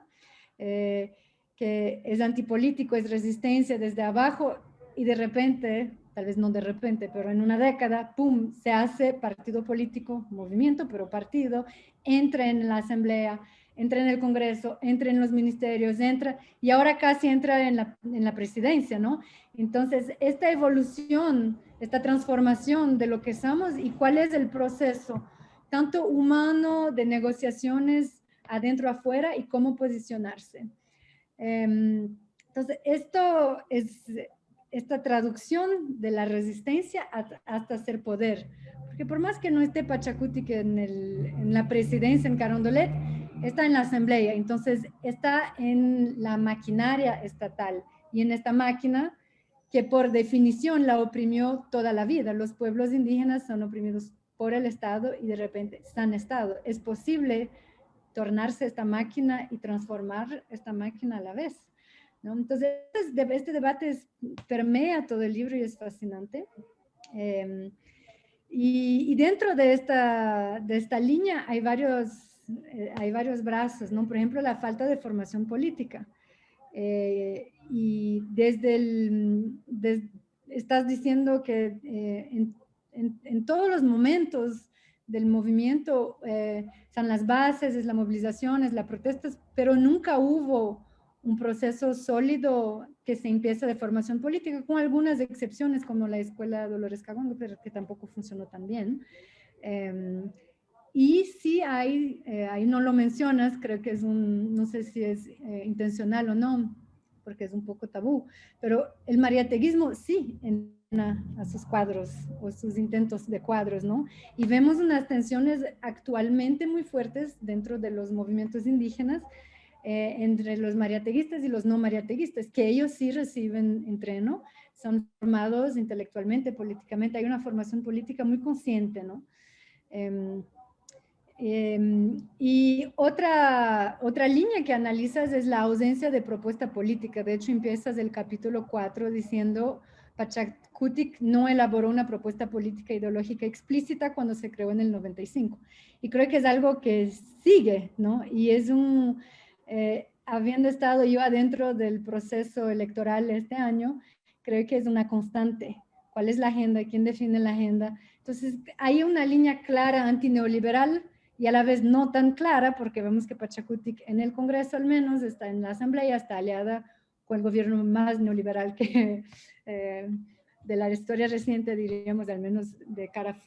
que es antipolítico, es resistencia desde abajo, y de repente, tal vez no de repente, pero en una década, ¡pum!, se hace partido político, movimiento, pero partido, entra en la asamblea, entra en el Congreso, entra en los ministerios, y ahora casi entra en la presidencia, ¿no? Entonces, esta evolución, esta transformación de lo que somos y cuál es el proceso, tanto humano, de negociaciones adentro, afuera, y cómo posicionarse. Entonces, esto es esta traducción de la resistencia hasta ser poder. Porque por más que no esté Pachacutic en la presidencia, en Carondelet, está en la asamblea. Entonces, está en la maquinaria estatal. Y en esta máquina que por definición la oprimió toda la vida. Los pueblos indígenas son oprimidos por el Estado y de repente están Estado. Es posible tornarse esta máquina y transformar esta máquina a la vez, ¿no? Entonces, este debate permea todo el libro y es fascinante. Y dentro de esta línea hay varios brazos, ¿no? Por ejemplo, la falta de formación política. Y estás diciendo que en todos los momentos del movimiento son las bases, es la movilización, es la protesta, pero nunca hubo un proceso sólido que se empieza de formación política, con algunas excepciones como la Escuela Dolores Caguango, pero que tampoco funcionó tan bien. Y sí hay, ahí no lo mencionas, creo que no sé si es intencional o no, porque es un poco tabú, pero el mariateguismo sí entra a sus cuadros o sus intentos de cuadros, ¿no? Y vemos unas tensiones actualmente muy fuertes dentro de los movimientos indígenas, entre los mariateguistas y los no mariateguistas, que ellos sí reciben entreno, son formados intelectualmente, políticamente, hay una formación política muy consciente, ¿no? Y otra línea que analizas es la ausencia de propuesta política. De hecho, empiezas el capítulo 4 diciendo Pachacutic no elaboró una propuesta política ideológica explícita cuando se creó en el 95. Y creo que es algo que sigue, ¿no? Y es habiendo estado yo adentro del proceso electoral este año, creo que es una constante. ¿Cuál es la agenda? ¿Quién define la agenda? Entonces, hay una línea clara antineoliberal y a la vez no tan clara, porque vemos que Pachacutic en el Congreso al menos, está en la Asamblea, está aliada con el gobierno más neoliberal que de la historia reciente, diríamos, al menos de cara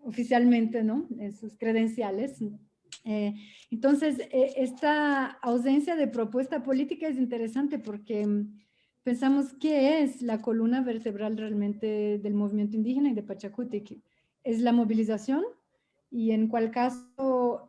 oficialmente, ¿no? En sus credenciales. Entonces, esta ausencia de propuesta política es interesante porque pensamos qué es la columna vertebral realmente del movimiento indígena y de Pachacutic. Es la movilización y en cual caso,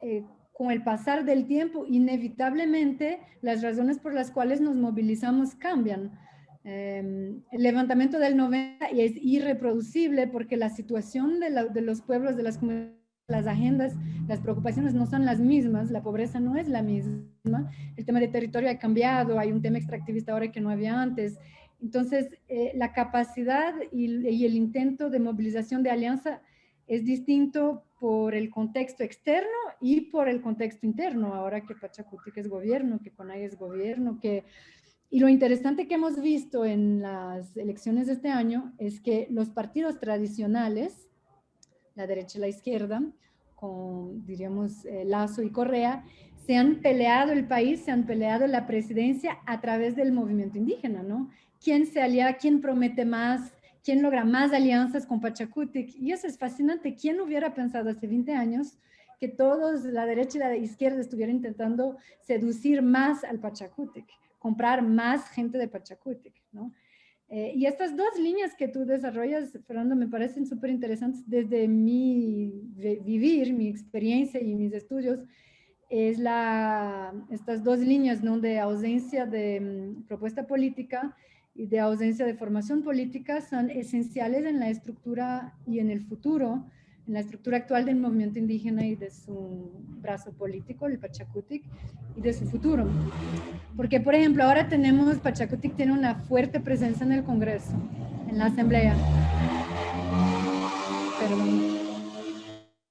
con el pasar del tiempo, inevitablemente las razones por las cuales nos movilizamos cambian. El levantamiento del 90 es irreproducible porque la situación de los pueblos, de las comunidades, las agendas, las preocupaciones no son las mismas, la pobreza no es la misma, el tema de territorio ha cambiado, hay un tema extractivista ahora que no había antes. Entonces, la capacidad y el intento de movilización de alianza es distinto por el contexto externo y por el contexto interno, ahora que Pachakutik es gobierno, que CONAIE es gobierno, y lo interesante que hemos visto en las elecciones de este año es que los partidos tradicionales, la derecha y la izquierda, con, diríamos, Lazo y Correa, se han peleado el país, se han peleado la presidencia a través del movimiento indígena, ¿no? ¿Quién se alia, quién promete más, quién logra más alianzas con Pachakutik? Y eso es fascinante. ¿Quién hubiera pensado hace 20 años que todos, la derecha y la izquierda, estuvieran intentando seducir más al Pachakutik, comprar más gente de Pachakutik, ¿no? Y estas dos líneas que tú desarrollas, Fernando, me parecen súper interesantes desde mi vivir, mi experiencia y mis estudios. Es estas dos líneas, ¿no? De ausencia de propuesta política y de ausencia de formación política son esenciales en la estructura y en el futuro, en la estructura actual del movimiento indígena y de su brazo político, el Pachakutik, y de su futuro. Porque, por ejemplo, ahora tenemos, Pachakutik tiene una fuerte presencia en el Congreso, en la Asamblea. Perdón.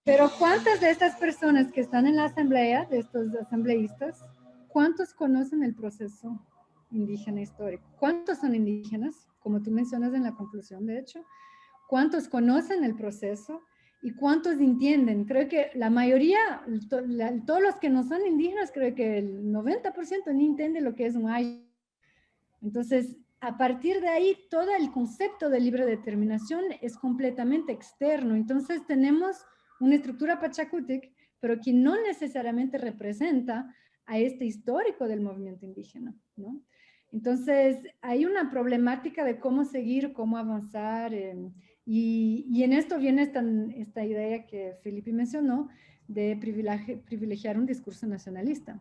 Pero ¿cuántas de estas personas que están en la Asamblea, de estos asambleístas, cuántos conocen el proceso indígena histórico? ¿Cuántos son indígenas? Como tú mencionas en la conclusión, de hecho. ¿Cuántos conocen el proceso? ¿Y cuántos entienden? Creo que la mayoría, todos los que no son indígenas, creo que el 90% ni entiende lo que es un ay. Entonces, a partir de ahí, todo el concepto de libre determinación es completamente externo. Entonces, tenemos una estructura Pachakutik, pero que no necesariamente representa a este histórico del movimiento indígena, ¿no? Entonces, hay una problemática de cómo seguir, cómo avanzar, y en esto viene esta idea que Felipe mencionó de privilegiar un discurso nacionalista.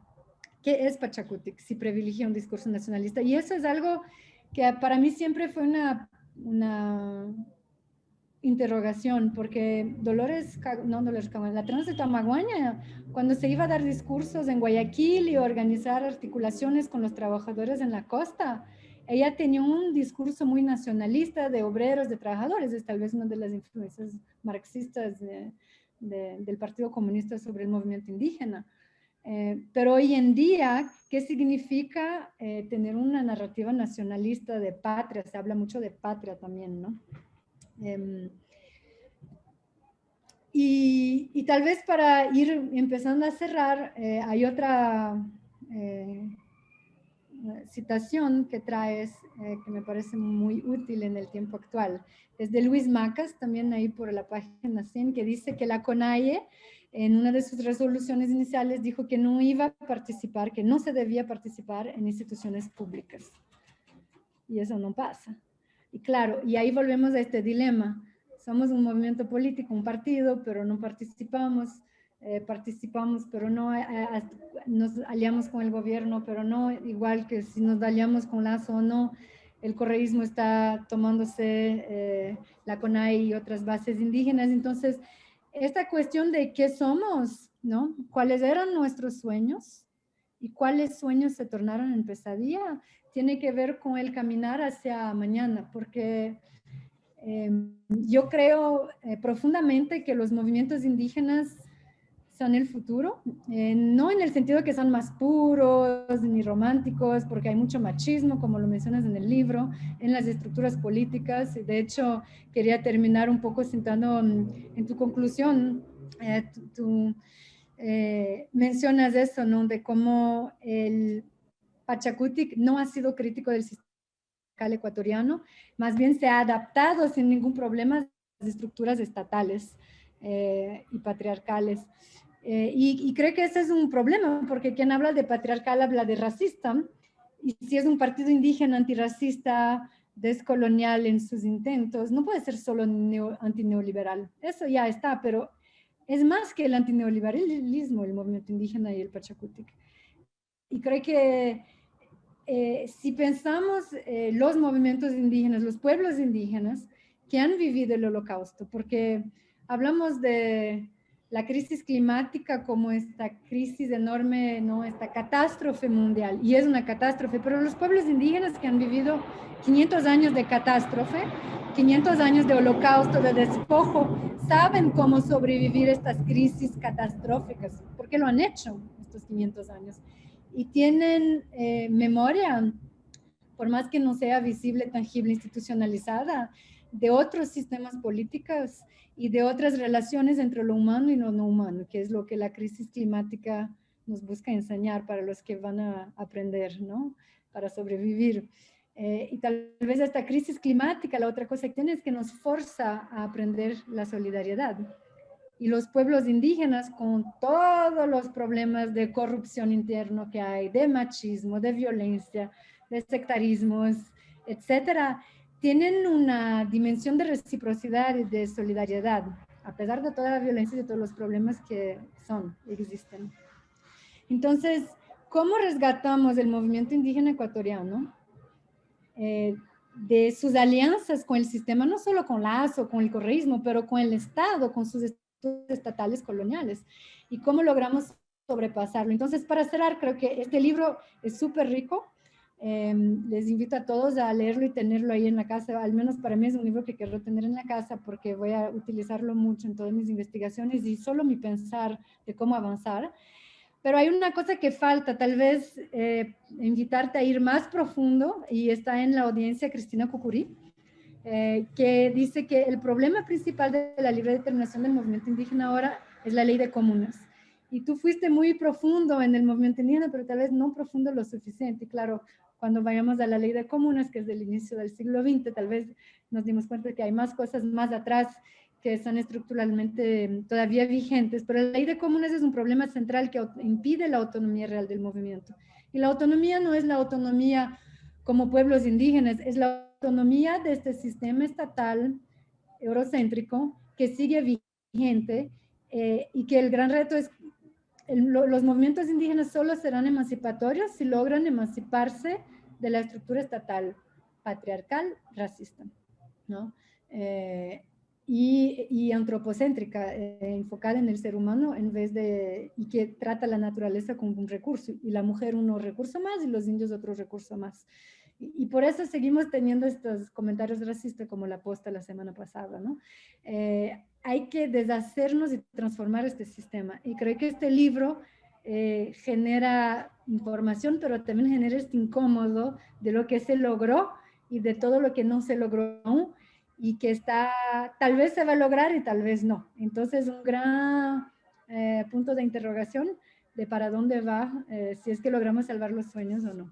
¿Qué es Pachakutik si privilegia un discurso nacionalista? Y eso es algo que para mí siempre fue una interrogación, porque la trans de Tamaguaña, cuando se iba a dar discursos en Guayaquil y organizar articulaciones con los trabajadores en la costa, ella tenía un discurso muy nacionalista de obreros, de trabajadores, es tal vez una de las influencias marxistas del Partido Comunista sobre el movimiento indígena. Pero hoy en día, ¿qué significa tener una narrativa nacionalista de patria? Se habla mucho de patria también, ¿no? Y tal vez para ir empezando a cerrar, hay otra citación que traes que me parece muy útil en el tiempo actual. Es de Luis Macas, también ahí por la página 100, que dice que la CONAIE en una de sus resoluciones iniciales dijo que no iba a participar, que no se debía participar en instituciones públicas. Y eso no pasa. Y claro, y ahí volvemos a este dilema. Somos un movimiento político, un partido, pero no participamos. Participamos, pero no nos aliamos con el gobierno, pero no igual que si nos aliamos con Lazo o no. El correísmo está tomándose la CONAI y otras bases indígenas. Entonces, esta cuestión de qué somos, ¿no? ¿Cuáles eran nuestros sueños? ¿Y cuáles sueños se tornaron en pesadilla? Tiene que ver con el caminar hacia mañana, porque yo creo profundamente que los movimientos indígenas son el futuro, no en el sentido que son más puros ni románticos, porque hay mucho machismo, como lo mencionas en el libro, en las estructuras políticas. De hecho, quería terminar un poco citando en tu conclusión, tú mencionas eso, ¿no? De cómo el Pachakutik no ha sido crítico del sistema ecuatoriano, más bien se ha adaptado sin ningún problema a las estructuras estatales y patriarcales. Y creo que ese es un problema, porque quien habla de patriarcal habla de racista, y si es un partido indígena antirracista, descolonial en sus intentos, no puede ser solo antineoliberal. Eso ya está, pero es más que el antineoliberalismo, el movimiento indígena y el Pachakutik. Y creo que si pensamos los movimientos indígenas, los pueblos indígenas que han vivido el Holocausto, porque hablamos de la crisis climática como esta crisis enorme, ¿no? Esta catástrofe mundial, y es una catástrofe, pero los pueblos indígenas que han vivido 500 años de catástrofe, 500 años de holocausto, de despojo, saben cómo sobrevivir estas crisis catastróficas, porque lo han hecho estos 500 años. Y tienen memoria, por más que no sea visible, tangible, institucionalizada, de otros sistemas políticos y de otras relaciones entre lo humano y lo no humano, que es lo que la crisis climática nos busca enseñar para los que van a aprender, ¿no? Para sobrevivir. Y tal vez esta crisis climática, la otra cosa que tiene es que nos forza a aprender la solidaridad. Y los pueblos indígenas, con todos los problemas de corrupción interno que hay, de machismo, de violencia, de sectarismos, etcétera, tienen una dimensión de reciprocidad y de solidaridad, a pesar de toda la violencia y de todos los problemas que existen. Entonces, ¿cómo resgatamos el movimiento indígena ecuatoriano de sus alianzas con el sistema, no solo con Lazo, con el correísmo, pero con el Estado, con sus estatales coloniales, y cómo logramos sobrepasarlo? Entonces, para cerrar, creo que este libro es súper rico. Les invito a todos a leerlo y tenerlo ahí en la casa. Al menos para mí es un libro que quiero tener en la casa porque voy a utilizarlo mucho en todas mis investigaciones y solo mi pensar de cómo avanzar. Pero hay una cosa que falta, tal vez invitarte a ir más profundo, y está en la audiencia Cristina Cucurí, que dice que el problema principal de la libre determinación del movimiento indígena ahora es la ley de comunas. Y tú fuiste muy profundo en el movimiento indígena, pero tal vez no profundo lo suficiente. Y claro, cuando vayamos a la ley de comunas, que es del inicio del siglo XX, tal vez nos dimos cuenta de que hay más cosas más atrás que son estructuralmente todavía vigentes, pero la ley de comunas es un problema central que impide la autonomía real del movimiento. Y la autonomía no es la autonomía como pueblos indígenas, es la autonomía de este sistema estatal eurocéntrico que sigue vigente, y que el gran reto es los movimientos indígenas solo serán emancipatorios si logran emanciparse de la estructura estatal patriarcal racista, ¿no? Y antropocéntrica, enfocada en el ser humano en vez de, y que trata la naturaleza como un recurso, y la mujer un recurso más y los indios otro recurso más. Y por eso seguimos teniendo estos comentarios racistas como la posta la semana pasada, ¿no? Hay que deshacernos y transformar este sistema. Y creo que este libro genera información, pero también genera este incómodo de lo que se logró y de todo lo que no se logró aún, y que está, tal vez se va a lograr y tal vez no. Entonces, un gran punto de interrogación de para dónde va, si es que logramos salvar los sueños o no.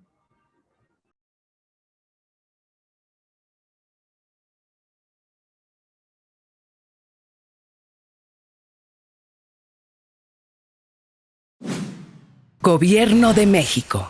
Gobierno de México.